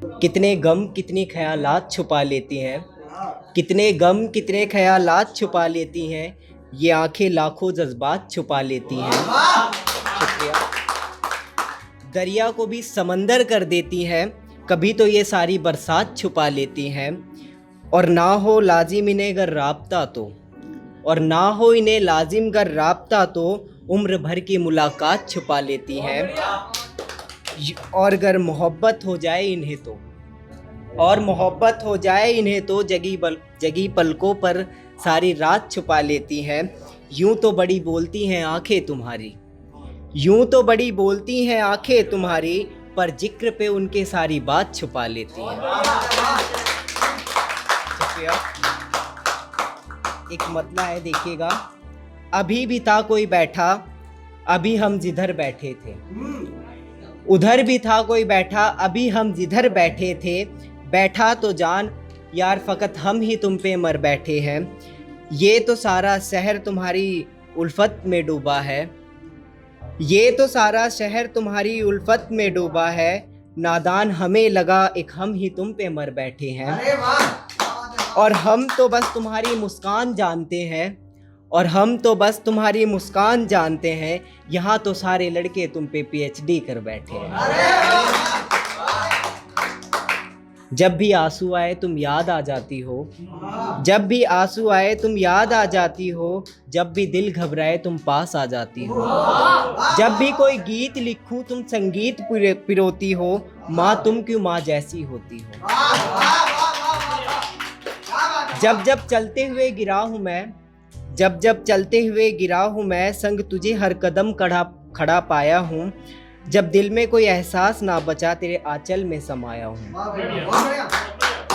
कितने गम कितनी ख्यालात छुपा लेती हैं, कितने गम कितने ख्यालात छुपा लेती हैं, ये आंखें लाखों जज्बात छुपा लेती हैं। शुक्रिया। दरिया को भी समंदर कर देती हैं, कभी तो ये सारी बरसात छुपा लेती हैं। और ना हो लाजिम इन्हें अगर राब्ता तो, और ना हो इन्हें लाजिम अगर राब्ता तो, उम्र भर की मुलाकात छुपा लेती हैं। और अगर मोहब्बत हो जाए इन्हें तो, और मोहब्बत हो जाए इन्हें तो, जगी पलकों पर सारी रात छुपा लेती हैं। यूं तो बड़ी बोलती हैं आंखें तुम्हारी, यूं तो बड़ी बोलती हैं आंखें तुम्हारी, पर जिक्र पे उनके सारी बात छुपा लेती हैं। एक मतला है, देखिएगा। अभी भी था कोई बैठा, अभी हम जिधर बैठे थे, उधर भी था कोई बैठा, अभी हम जिधर बैठे थे। बैठा तो जान यार फ़कत हम ही तुम पे मर बैठे हैं। ये तो सारा शहर तुम्हारी उल्फत में डूबा है, ये तो सारा शहर तुम्हारी उल्फत में डूबा है। नादान हमें लगा एक हम ही तुम पे मर बैठे हैं। और हम तो बस तुम्हारी मुस्कान जानते हैं, और हम तो बस तुम्हारी मुस्कान जानते हैं। यहाँ तो सारे लड़के तुम पे पीएचडी कर बैठे हैं। जब भी आंसू आए तुम याद आ जाती हो, जब भी आंसू आए तुम याद आ जाती हो, जब भी दिल घबराए तुम पास आ जाती हो। जब भी कोई गीत लिखूं तुम संगीत पिरोती हो, माँ तुम क्यों माँ जैसी होती हो। जब जब चलते हुए गिरा हूँ मैं, जब जब चलते हुए गिरा हूँ मैं, संग तुझे हर कदम खड़ा पाया हूँ। जब दिल में कोई एहसास ना बचा तेरे आंचल में समाया हूँ।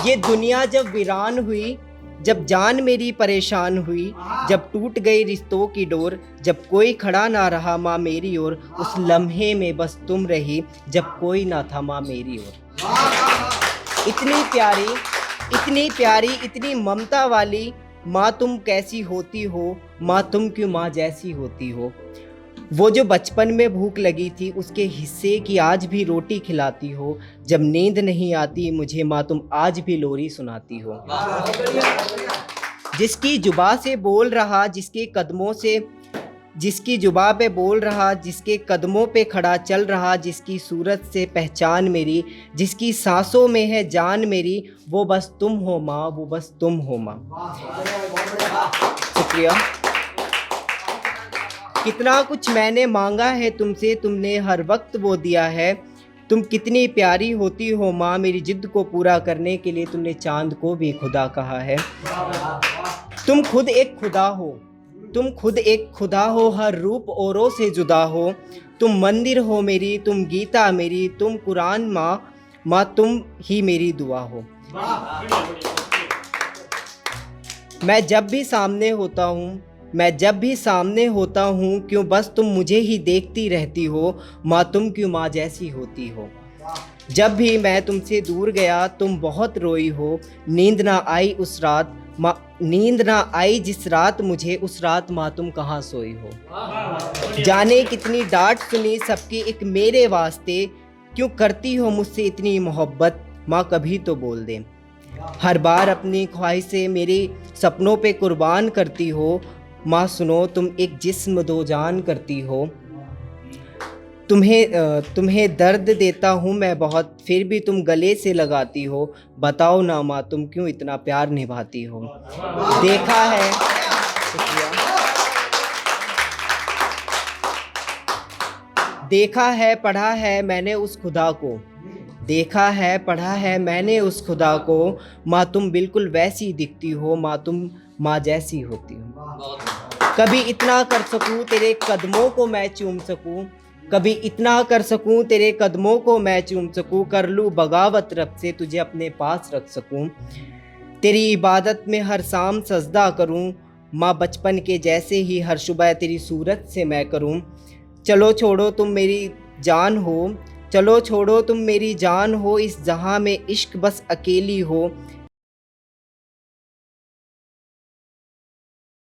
ये दुनिया जब वीरान हुई, जब जान मेरी परेशान हुई, जब टूट गई रिश्तों की डोर, जब कोई खड़ा ना रहा माँ मेरी ओर, उस लम्हे में बस तुम रही जब कोई ना था माँ मेरी ओर। इतनी प्यारी, इतनी प्यारी, इतनी ममता वाली माँ तुम कैसी होती हो, माँ तुम क्यों माँ जैसी होती हो। वो जो बचपन में भूख लगी थी उसके हिस्से की आज भी रोटी खिलाती हो। जब नींद नहीं आती मुझे माँ तुम आज भी लोरी सुनाती हो। जिसकी जुबा से बोल रहा, जिसके कदमों से, जिसकी जुबा पे बोल रहा, जिसके कदमों पे खड़ा चल रहा, जिसकी सूरत से पहचान मेरी, जिसकी सांसों में है जान मेरी, वो बस तुम हो माँ, वो बस तुम हो माँ। शुक्रिया। कितना कुछ मैंने मांगा है तुमसे, तुमने हर वक्त वो दिया है। तुम कितनी प्यारी होती हो माँ, मेरी जिद को पूरा करने के लिए तुमने चांद को भी खुदा कहा है। तुम खुद एक खुदा हो, तुम खुद एक खुदा हो, हर रूप औरों से जुदा हो। तुम मंदिर हो मेरी, तुम गीता मेरी, तुम कुरान माँ, माँ तुम ही मेरी दुआ हो। मैं जब भी सामने होता हूँ, मैं जब भी सामने होता हूँ, क्यों बस तुम मुझे ही देखती रहती हो, माँ तुम क्यों माँ जैसी होती हो। जब भी मैं तुमसे दूर गया तुम बहुत रोई हो, नींद ना आई उस रात माँ, नींद ना आई जिस रात मुझे, उस रात माँ तुम कहाँ सोई हो। जाने कितनी डांट सुनी सबकी एक मेरे वास्ते, क्यों करती हो मुझसे इतनी मोहब्बत, माँ कभी तो बोल दे। हर बार अपनी ख्वाहिशें मेरे सपनों पे कुर्बान करती हो, माँ सुनो तुम एक जिस्म दो जान करती हो। तुम्हें दर्द देता हूँ मैं बहुत, फिर भी तुम गले से लगाती हो। बताओ ना माँ तुम क्यों इतना प्यार निभाती हो। देखा है, देखा है पढ़ा है मैंने उस खुदा को, देखा है पढ़ा है मैंने उस खुदा को, माँ तुम बिल्कुल वैसी दिखती हो, माँ तुम माँ जैसी होती हो। कभी इतना कर सकूं तेरे कदमों को मैं चूम सकूं, कभी इतना कर सकूं तेरे कदमों को मैं चूम सकूं, कर लूं बगावत रब से तुझे अपने पास रख सकूं। तेरी इबादत में हर शाम सजदा करूं, माँ बचपन के जैसे ही हर सुबह तेरी सूरत से मैं करूं। चलो छोड़ो तुम मेरी जान हो, चलो छोड़ो तुम मेरी जान हो, इस जहां में इश्क बस अकेली हो।